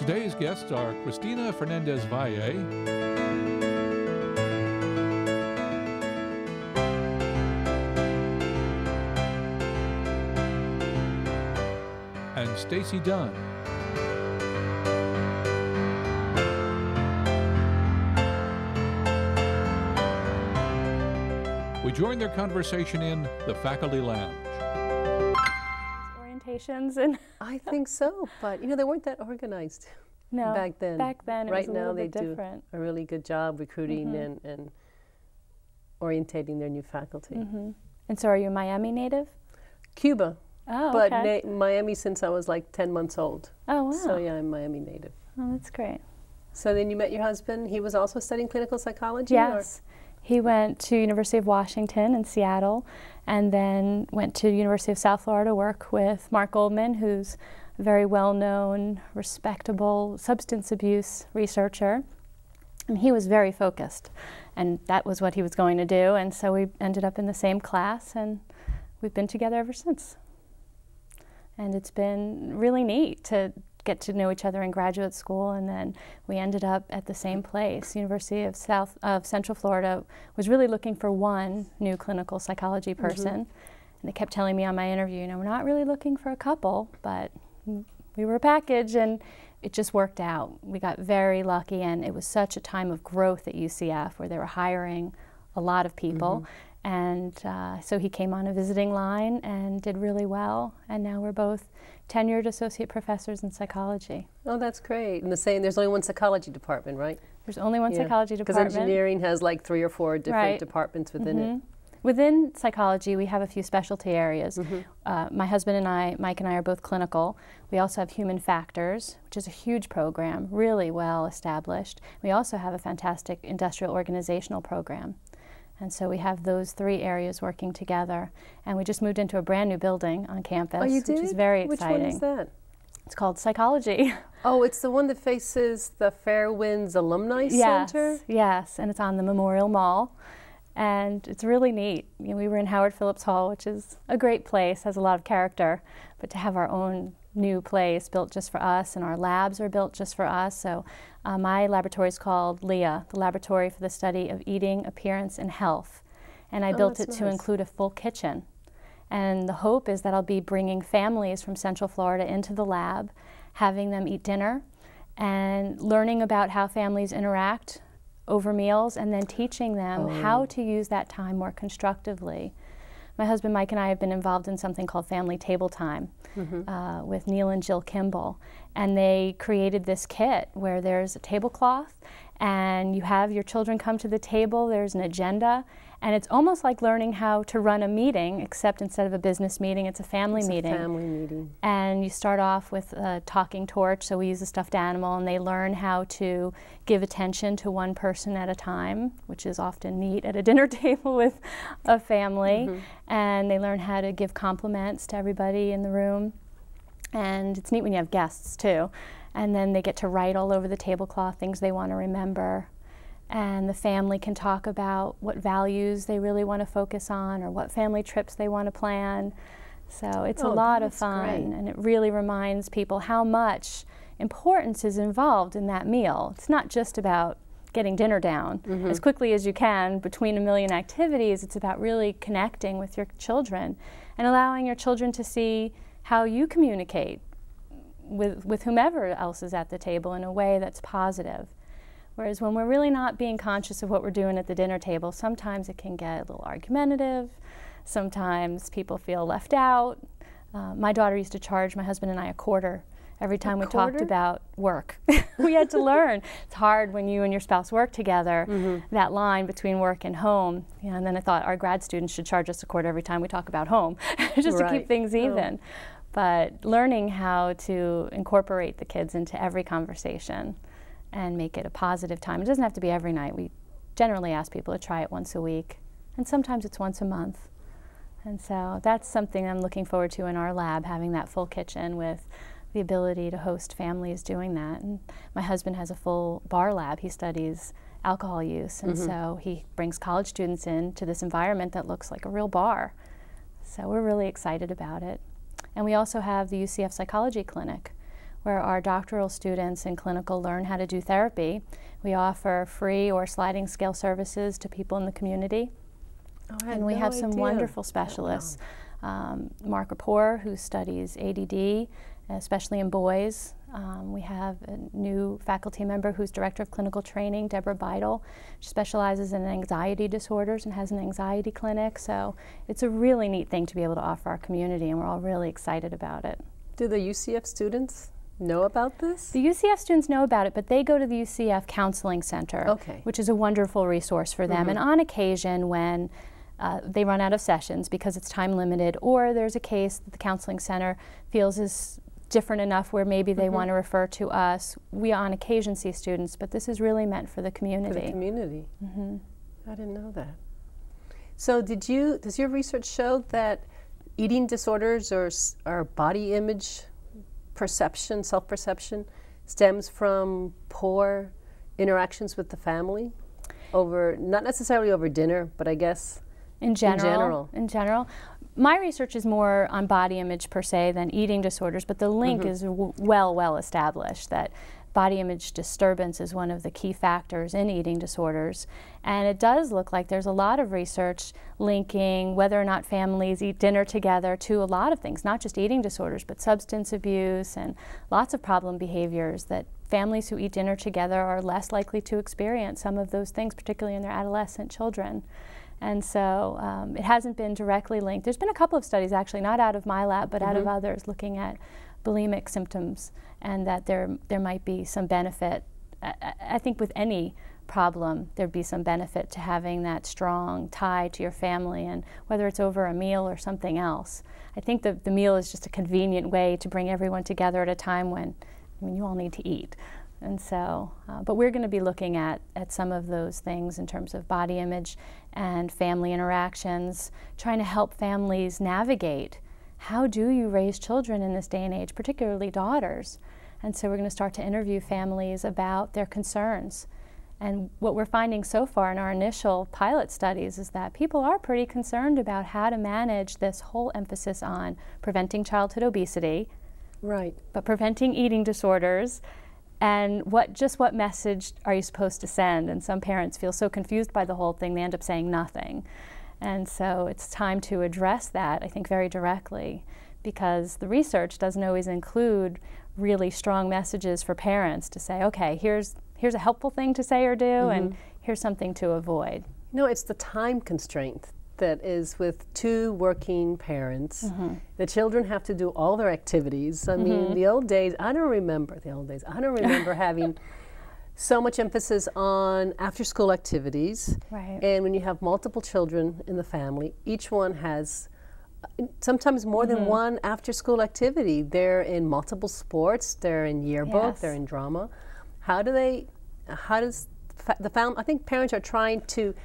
Today's guests are Christina Fernandez-Valle and Stacey Dunn. We join their conversation in the faculty lounge. Orientations and I think so, but you know, they weren't that organized back then. Back then it right was a now little they bit different. do a really good job recruiting and orientating their new faculty. And so are you a Miami native? Cuba, Oh, but okay. Miami since I was like 10 months old. Oh, wow. So yeah, I'm Miami native. Oh, that's great. So then you met your husband. He was also studying clinical psychology? Yes. He went to University of Washington in Seattle and then went to University of South Florida to work with Mark Goldman, who's a very well-known, respectable substance abuse researcher. And he was very focused, and that was what he was going to do. And so we ended up in the same class, and we've been together ever since. And it's been really neat to get to know each other in graduate school, and then we ended up at the same place. University of Central Florida was really looking for one new clinical psychology person, and they kept telling me on my interview, you know, we're not really looking for a couple, but we were a package, and it just worked out. We got very lucky, and it was such a time of growth at UCF where they were hiring a lot of people. And so he came on a visiting line and did really well, and now we're both tenured associate professors in psychology. Oh, that's great. And there's only one psychology department, right? There's only one psychology department. Because engineering has like 3 or 4 different departments within it. Within psychology, we have a few specialty areas. My husband and I, Mike and I, are both clinical. We also have human factors, which is a huge program, really well established. We also have a fantastic industrial organizational program. And so we have those 3 areas working together. And we just moved into a brand new building on campus, Oh, you did? which is very exciting. Which one is that? It's called Psychology. Oh, it's the one that faces the Fairwinds Alumni Center? Yes, and it's on the Memorial Mall. And it's really neat. You know, we were in Howard Phillips Hall, which is a great place, has a lot of character, but to have our own new place built just for us, and our labs are built just for us. So my laboratory is called LEA, the Laboratory for the Study of Eating, Appearance, and Health. And I built it to include a full kitchen. And the hope is that I'll be bringing families from Central Florida into the lab, having them eat dinner, and learning about how families interact over meals, and then teaching them how to use that time more constructively. My husband Mike and I have been involved in something called Family Table Time with Neil and Jill Kimball, and they created this kit where there's a tablecloth and you have your children come to the table, there's an agenda, and it's almost like learning how to run a meeting, except instead of a business meeting, it's a family meeting. It's a family meeting. And you start off with a talking torch, so we use a stuffed animal, and they learn how to give attention to one person at a time, which is often neat at a dinner table with a family. And they learn how to give compliments to everybody in the room. And it's neat when you have guests too. And then they get to write all over the tablecloth things they want to remember. And the family can talk about what values they really want to focus on, or what family trips they want to plan. So it's a lot of fun, and it really reminds people how much importance is involved in that meal. It's not just about getting dinner down as quickly as you can between a million activities. It's about really connecting with your children and allowing your children to see how you communicate with whomever else is at the table in a way that's positive. Whereas when we're really not being conscious of what we're doing at the dinner table, sometimes it can get a little argumentative. Sometimes people feel left out. My daughter used to charge my husband and I a quarter every time we talked about work. We had to learn. It's hard when you and your spouse work together, that line between work and home. You know, and then I thought our grad students should charge us a quarter every time we talk about home, just to keep things even. But learning how to incorporate the kids into every conversation and make it a positive time. It doesn't have to be every night. We generally ask people to try it once a week, and sometimes it's once a month. And so that's something I'm looking forward to in our lab, having that full kitchen with the ability to host families doing that. And my husband has a full bar lab. He studies alcohol use, and so he brings college students into this environment that looks like a real bar. So we're really excited about it. And we also have the Ucf Psychology Clinic, where our doctoral students in clinical learn how to do therapy. We offer free or sliding scale services to people in the community. Oh, And we have some wonderful specialists. Mark Rapport, who studies ADD, especially in boys. We have a new faculty member who's director of clinical training, Deborah Beidel. She specializes in anxiety disorders and has an anxiety clinic. So it's a really neat thing to be able to offer our community, and we're all really excited about it. Do the UCF students know about this? The UCF students know about it, but they go to the UCF Counseling Center, which is a wonderful resource for them. And on occasion, when they run out of sessions because it's time limited, or there's a case that the Counseling Center feels is different enough where maybe they want to refer to us, we on occasion see students, but this is really meant for the community. For the community. I didn't know that. So does your research show that eating disorders or body image perception, self-perception, stems from poor interactions with the family over, not necessarily over dinner, but I guess in general. My research is more on body image per se than eating disorders, but the link is well established that body image disturbance is one of the key factors in eating disorders. And it does look like there's a lot of research linking whether or not families eat dinner together to a lot of things, not just eating disorders, but substance abuse and lots of problem behaviors, that families who eat dinner together are less likely to experience some of those things, particularly in their adolescent children. And so it hasn't been directly linked. There's been a couple of studies, actually, not out of my lab, but out of others, looking at bulimic symptoms, and that there might be some benefit. I think with any problem, there'd be some benefit to having that strong tie to your family, and whether it's over a meal or something else. I think the meal is just a convenient way to bring everyone together at a time when, I mean, you all need to eat. And so, but we're going to be looking at some of those things in terms of body image and family interactions, trying to help families navigate how do you raise children in this day and age, particularly daughters. And so we're going to start to interview families about their concerns. And what we're finding so far in our initial pilot studies is that people are pretty concerned about how to manage this whole emphasis on preventing childhood obesity, but preventing eating disorders, and what message are you supposed to send? And some parents feel so confused by the whole thing, they end up saying nothing. And so it's time to address that, I think, very directly, because the research doesn't always include really strong messages for parents to say, okay, here's a helpful thing to say or do, and here's something to avoid. No, it's the time constraint that is with two working parents. The children have to do all their activities. I mean, the old days, I don't remember the old days. I don't remember having so much emphasis on after-school activities. And when you have multiple children in the family, each one has sometimes more than one after-school activity. They're in multiple sports, they're in yearbook, they're in drama. How does the family, I think parents are trying to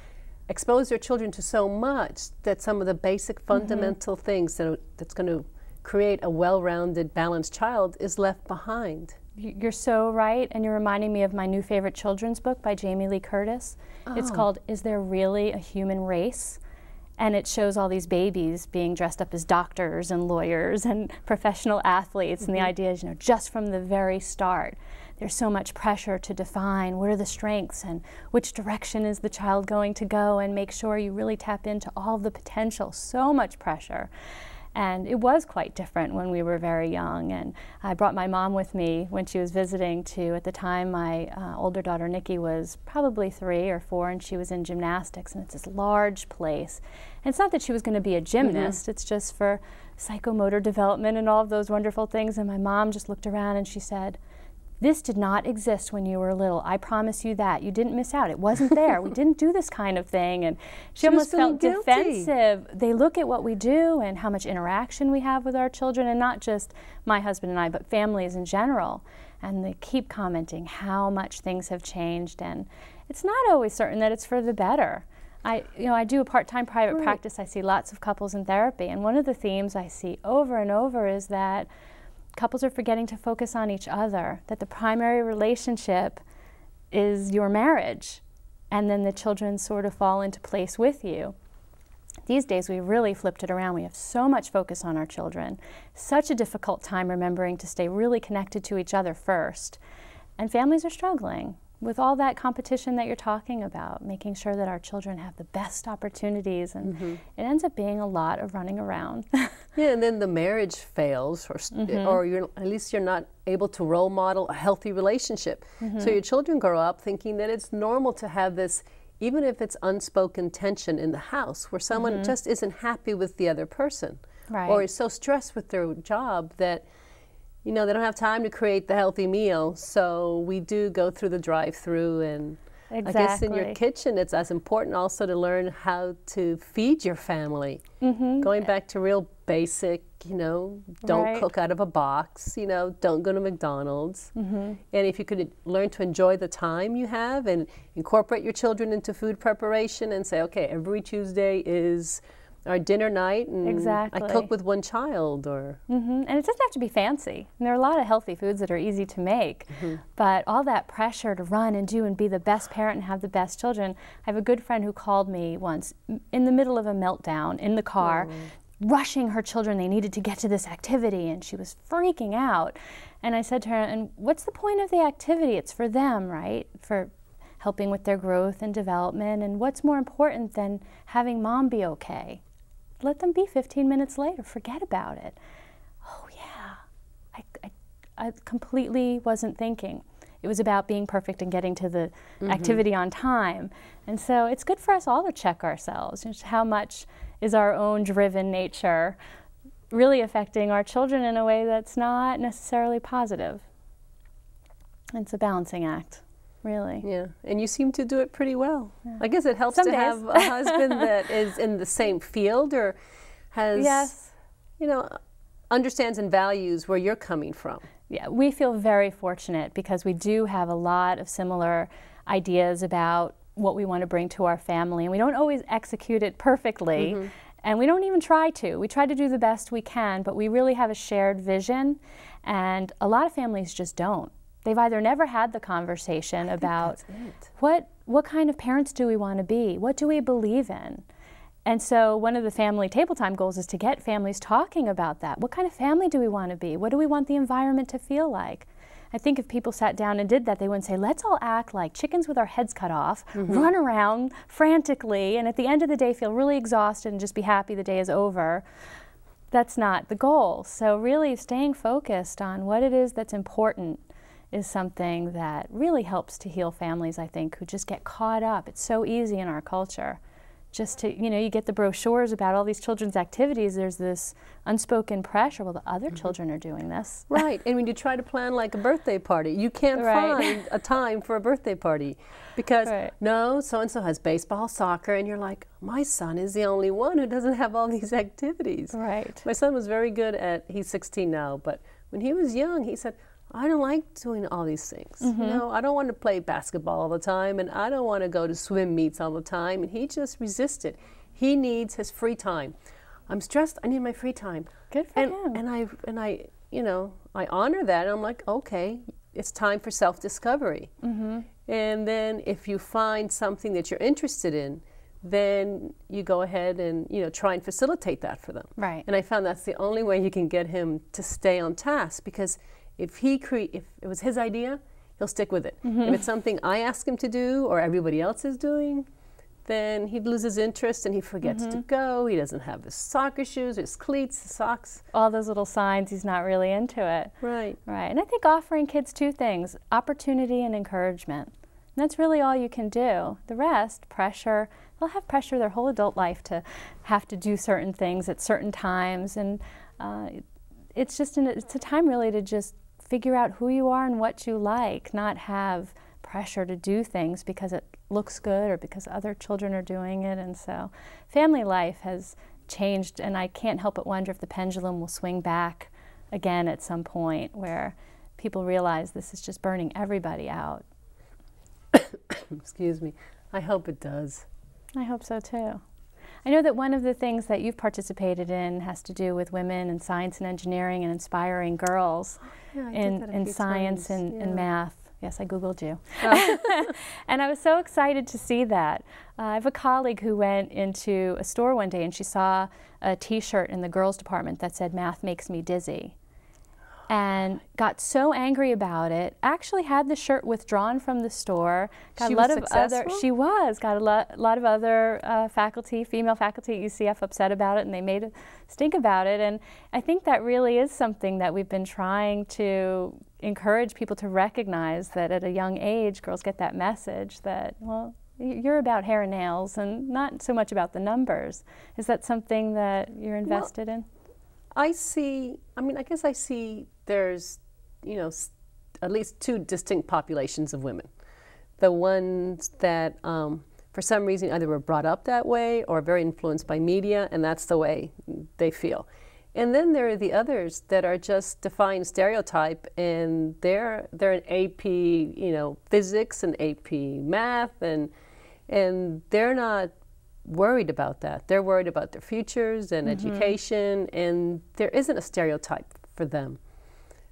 expose their children to so much that some of the basic fundamental things that's going to create a well-rounded, balanced child is left behind. You're so right, and you're reminding me of my new favorite children's book by Jamie Lee Curtis. It's called Is There Really a Human Race? And it shows all these babies being dressed up as doctors and lawyers and professional athletes, and the idea is, just from the very start, there's so much pressure to define what are the strengths and which direction is the child going to go, and make sure you really tap into all of the potential. So much pressure. And it was quite different when we were very young. And I brought my mom with me when she was visiting to, at the time, my older daughter Nikki was probably 3 or 4, and she was in gymnastics, and it's this large place. And it's not that she was going to be a gymnast, it's just for psychomotor development and all of those wonderful things. And my mom just looked around and she said, "This did not exist when you were little. I promise you that. You didn't miss out. It wasn't there. We didn't do this kind of thing." And she almost felt defensive. They look at what we do and how much interaction we have with our children, and not just my husband and I, but families in general. And they keep commenting how much things have changed, and it's not always certain that it's for the better. I do a part-time private practice. I see lots of couples in therapy, and one of the themes I see over and over is that couples are forgetting to focus on each other, that the primary relationship is your marriage, and then the children sort of fall into place with you. These days, we really flipped it around. We have so much focus on our children, such a difficult time remembering to stay really connected to each other first. And families are struggling with all that competition that you're talking about, making sure that our children have the best opportunities, and it ends up being a lot of running around. Yeah, and then the marriage fails, or at least you're not able to role model a healthy relationship. So your children grow up thinking that it's normal to have this, even if it's unspoken tension in the house, where someone just isn't happy with the other person, or is so stressed with their job that they don't have time to create the healthy meal, so we do go through the drive-through. And I guess in your kitchen, it's as important also to learn how to feed your family. Going back to real basic, don't cook out of a box, don't go to McDonald's. And if you could learn to enjoy the time you have and incorporate your children into food preparation and say, okay, every Tuesday is our dinner night, and I cook with one child, or and it doesn't have to be fancy. And there are a lot of healthy foods that are easy to make, but all that pressure to run and do and be the best parent and have the best children. I have a good friend who called me once in the middle of a meltdown in the car, rushing her children. They needed to get to this activity, and she was freaking out. And I said to her, and what's the point of the activity? It's for them, right? For helping with their growth and development. And what's more important than having mom be okay? Let them be 15 minutes later. Forget about it. Oh, yeah. I completely wasn't thinking. It was about being perfect and getting to the activity on time. And so it's good for us all to check ourselves. Just how much is our own driven nature really affecting our children in a way that's not necessarily positive? It's a balancing act. Really. Yeah, and you seem to do it pretty well. Yeah. I guess it helps to have a husband that is in the same field, or has, understands and values where you're coming from. Yeah, we feel very fortunate because we do have a lot of similar ideas about what we want to bring to our family, and we don't always execute it perfectly, and we don't even try to. We try to do the best we can, but we really have a shared vision, and a lot of families just don't. They've either never had the conversation about what kind of parents do we want to be? What do we believe in? And so one of the family table time goals is to get families talking about that. What kind of family do we want to be? What do we want the environment to feel like? I think if people sat down and did that, they wouldn't say, let's all act like chickens with our heads cut off, run around frantically, and at the end of the day feel really exhausted and just be happy the day is over. That's not the goal. So really staying focused on what it is that's important is something that really helps to heal families, I think, who just get caught up. It's so easy in our culture. Just to, you get the brochures about all these children's activities, there's this unspoken pressure, well, the other children are doing this. Right, and when you try to plan like a birthday party, you can't find a time for a birthday party because, no, so-and-so has baseball, soccer, and you're like, my son is the only one who doesn't have all these activities. Right. My son was very good he's 16 now, but when he was young, he said, I don't like doing all these things. I don't want to play basketball all the time, and I don't want to go to swim meets all the time. And he just resisted. He needs his free time. I'm stressed. I need my free time. Good for him. And I honor that. And I'm like, okay, it's time for self-discovery. And then if you find something that you're interested in, then you go ahead and try and facilitate that for them. Right. And I found that's the only way you can get him to stay on task, because if it was his idea, he'll stick with it. If it's something I ask him to do or everybody else is doing, then he'd lose his interest and he forgets to go. He doesn't have his soccer shoes, his cleats, his socks. All those little signs he's not really into it. Right. Right. And I think offering kids two things, opportunity and encouragement. And that's really all you can do. The rest, pressure, they'll have pressure their whole adult life to have to do certain things at certain times. And it's a time really to just figure out who you are and what you like, not have pressure to do things because it looks good or because other children are doing it. And so family life has changed, and I can't help but wonder if the pendulum will swing back again at some point where people realize this is just burning everybody out. Excuse me. I hope it does. I hope so too. I know that one of the things that you've participated in has to do with women in science and engineering and inspiring girls in science and math. Yes, I Googled you. Oh. And I was so excited to see that. I have a colleague who went into a store one day and she saw a t-shirt in the girls department that said, "Math makes me dizzy." And got so angry about it, actually had the shirt withdrawn from the store. Got she a lot was of successful? other, she was, got a lot of other faculty, female faculty at UCF upset about it, and they made a stink about it. And I think that really is something that we've been trying to encourage people to recognize, that at a young age, girls get that message that, well, you're about hair and nails and not so much about the numbers. Is that something that you're invested in? I guess I see there's, at least two distinct populations of women. The ones that, for some reason, either were brought up that way or very influenced by media, and that's the way they feel. And then there are the others that are just defying stereotype, and they're in AP, physics and AP math, and they're not worried about that. They're worried about their futures and education, and there isn't a stereotype for them.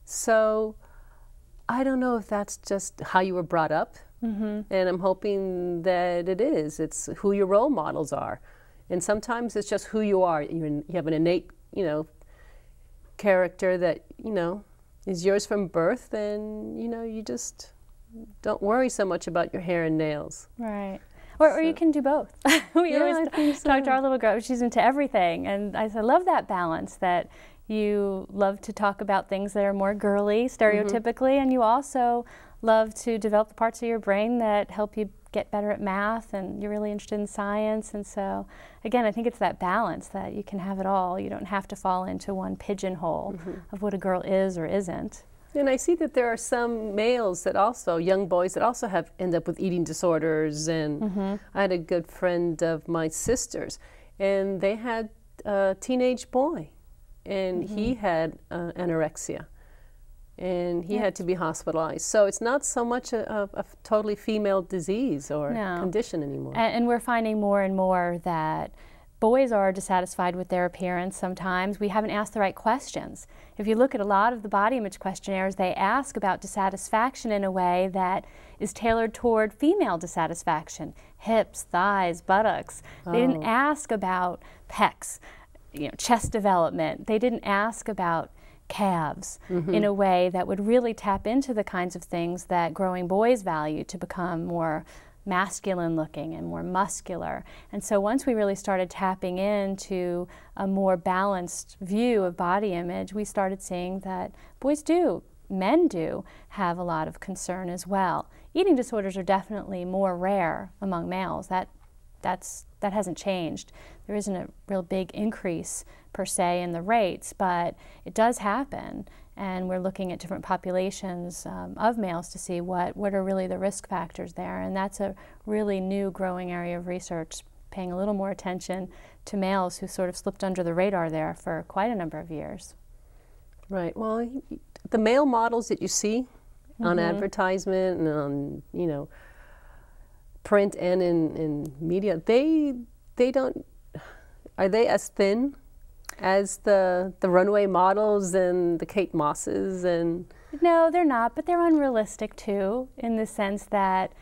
So I don't know if that's just how you were brought up, and I'm hoping that it is. It's who your role models are, and sometimes it's just who you are. You have an innate, character that is yours from birth, and you just don't worry so much about your hair and nails. Right. Or you can do both. We always talk to our little girl. She's into everything. And I love that balance, that you love to talk about things that are more girly, stereotypically, and you also love to develop the parts of your brain that help you get better at math, and you're really interested in science. And so, again, I think it's that balance that you can have it all. You don't have to fall into one pigeonhole of what a girl is or isn't. And I see that there are some males that also, young boys that also end up with eating disorders. And I had a good friend of my sister's, and they had a teenage boy, and he had anorexia, and he had to be hospitalized. So it's not so much a totally female disease or condition anymore. And we're finding more and more that boys are dissatisfied with their appearance sometimes. We haven't asked the right questions. If you look at a lot of the body image questionnaires, they ask about dissatisfaction in a way that is tailored toward female dissatisfaction. Hips, thighs, buttocks. They didn't ask about pecs, chest development. They didn't ask about calves in a way that would really tap into the kinds of things that growing boys value to become more masculine looking and more muscular. And so once we really started tapping into a more balanced view of body image, we started seeing that boys do, men do, have a lot of concern as well. Eating disorders are definitely more rare among males. That hasn't changed. There isn't a real big increase per se in the rates, but it does happen. And we're looking at different populations of males to see what are really the risk factors there. And that's a really new growing area of research, paying a little more attention to males who sort of slipped under the radar there for quite a number of years. Right. Well, the male models that you see on advertisement and on, print and in media, they don't, are they as thin as the runway models and the Kate Mosses? And no, they're not, but they're unrealistic too, in the sense that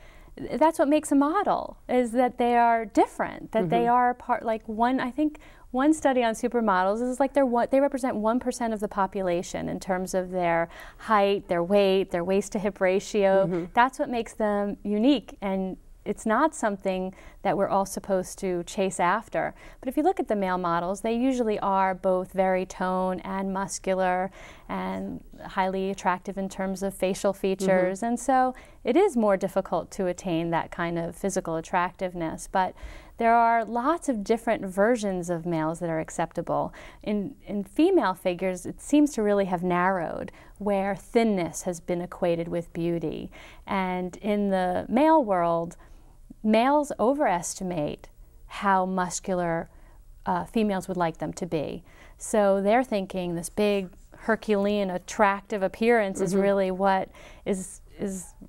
that's what makes a model, is that they are different, that they are part, like I think one study on supermodels is like they represent 1% of the population in terms of their height, their weight, their waist to hip ratio. That's what makes them unique, and it's not something that we're all supposed to chase after. But if you look at the male models, they usually are both very toned and muscular and highly attractive in terms of facial features. And so it is more difficult to attain that kind of physical attractiveness. But there are lots of different versions of males that are acceptable. In female figures, it seems to really have narrowed, where thinness has been equated with beauty. And in the male world, males overestimate how muscular females would like them to be. So they're thinking this big, Herculean, attractive appearance is really what is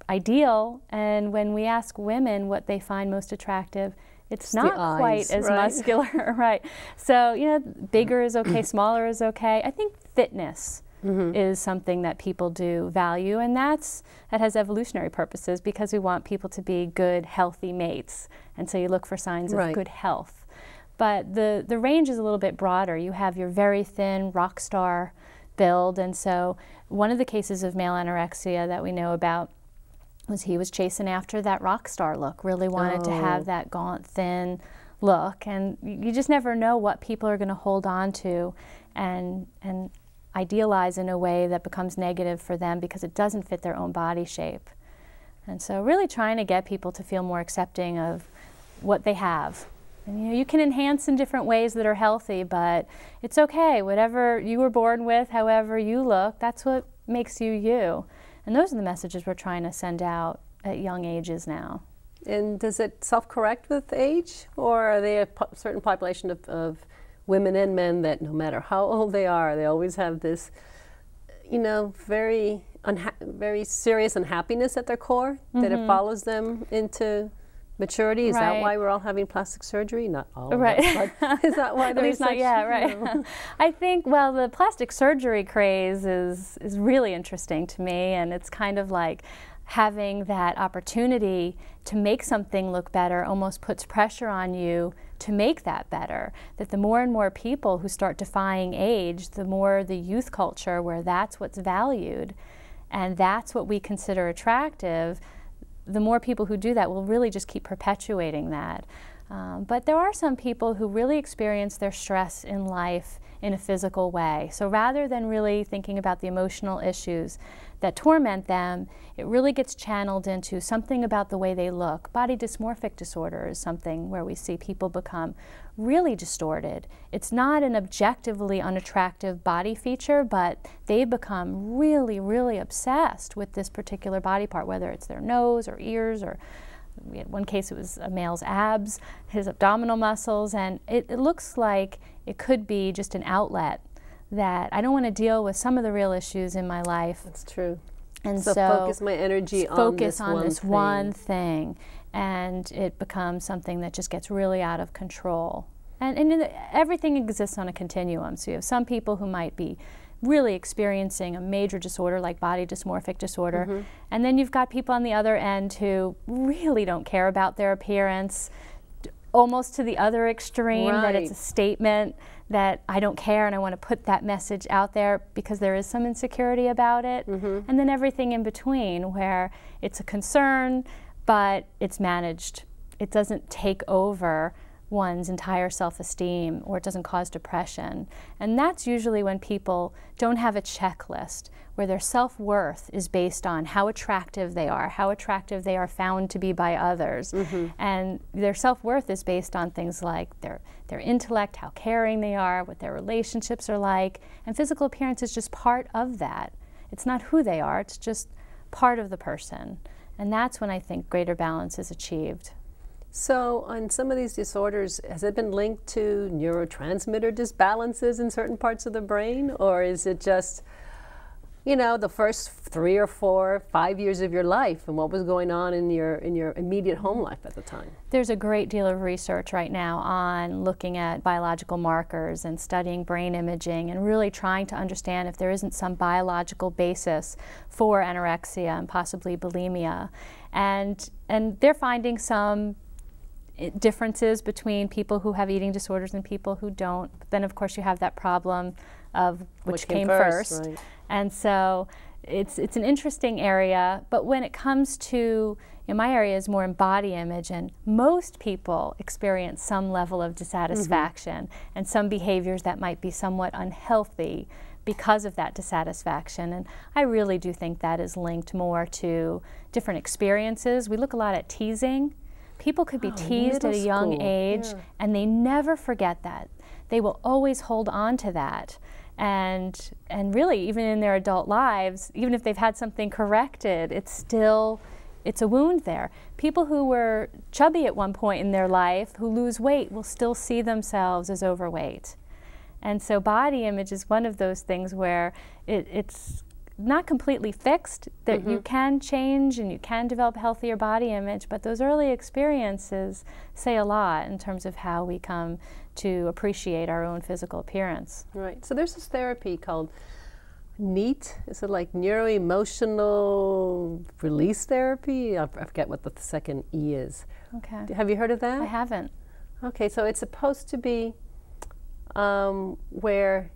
ideal. And when we ask women what they find most attractive, it's not quite as muscular, right? So, bigger is okay, smaller is okay. I think fitness is something that people do value, and that has evolutionary purposes because we want people to be good, healthy mates, and so you look for signs of good health. But the range is a little bit broader. You have your very thin rock star build, and so one of the cases of male anorexia that we know about was he was chasing after that rock star look, really wanted to have that gaunt, thin look, and you just never know what people are going to hold on to and idealize in a way that becomes negative for them because it doesn't fit their own body shape. And so really trying to get people to feel more accepting of what they have. And you know, you can enhance in different ways that are healthy, but it's okay. Whatever you were born with, however you look, that's what makes you you. And those are the messages we're trying to send out at young ages now. And does it self-correct with age, or are they a certain population of women and men that no matter how old they are, they always have this, you know, very serious unhappiness at their core, that it follows them into maturity? Is that why we're all having plastic surgery? Not all of us, but is that why there's not yet, right? I think, well, the plastic surgery craze is really interesting to me, and it's kind of like having that opportunity to make something look better almost puts pressure on you to make that better. That the more and more people who start defying age, the more the youth culture where that's what's valued and that's what we consider attractive, the more people who do that will really just keep perpetuating that. But there are some people who really experience their stress in life in a physical way. So rather than really thinking about the emotional issues that torment them, it really gets channeled into something about the way they look. Body dysmorphic disorder is something where we see people become really distorted. It's not an objectively unattractive body feature, but they become really, really obsessed with this particular body part, whether it's their nose or ears, or we had one case, it was a male's abs, his abdominal muscles, and it looks like it could be just an outlet that I don't want to deal with some of the real issues in my life. That's true. And so focus my energy on this one thing. And it becomes something that just gets really out of control. And everything exists on a continuum. So you have some people who might be really experiencing a major disorder like body dysmorphic disorder, and then you've got people on the other end who really don't care about their appearance, almost to the other extreme, that it's a statement that I don't care and I want to put that message out there because there is some insecurity about it, and then everything in between where it's a concern but it's managed. It doesn't take over one's entire self-esteem, or it doesn't cause depression. And that's usually when people don't have a checklist where their self-worth is based on how attractive they are found to be by others. And their self-worth is based on things like their intellect, how caring they are, what their relationships are like, and physical appearance is just part of that. It's not who they are, it's just part of the person. And that's when I think greater balance is achieved. So on some of these disorders, has it been linked to neurotransmitter disbalances in certain parts of the brain? Or is it just, you know, the first 3 or 4, 5 years of your life and what was going on in your immediate home life at the time? There's a great deal of research right now on looking at biological markers and studying brain imaging and really trying to understand if there isn't some biological basis for anorexia and possibly bulimia. And they're finding some differences between people who have eating disorders and people who don't. But then of course you have that problem of which came first. Right. And so it's an interesting area, but when it comes to, my area is more in body image, and most people experience some level of dissatisfaction and some behaviors that might be somewhat unhealthy because of that dissatisfaction. And I really do think that is linked more to different experiences. We look a lot at teasing. People could be teased at a young age, and they never forget that. They will always hold on to that. And really, even in their adult lives, even if they've had something corrected, it's a wound there. People who were chubby at one point in their life, who lose weight, will still see themselves as overweight. And so body image is one of those things where it's not completely fixed, that you can change and you can develop a healthier body image, but those early experiences say a lot in terms of how we come to appreciate our own physical appearance. Right. So there's this therapy called NEAT? Is it like neuro-emotional release therapy? I forget what the second E is. Okay. Have you heard of that? I haven't. Okay, so it's supposed to be where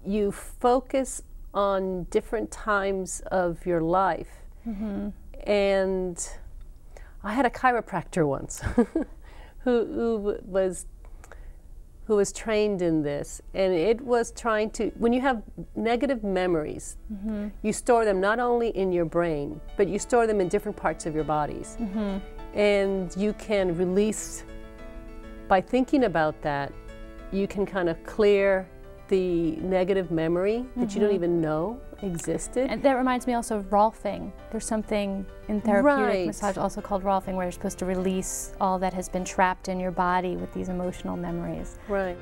you focus on different times of your life. Mm-hmm. And I had a chiropractor once who was trained in this, and it was trying to, when you have negative memories, Mm-hmm. you store them not only in your brain, but you store them in different parts of your bodies. Mm-hmm. And you can release, by thinking about that, you can kind of clear the negative memory that you don't even know existed. And that reminds me also of Rolfing. There's something in therapeutic Right. massage also called Rolfing, where you're supposed to release all that has been trapped in your body with these emotional memories. Right.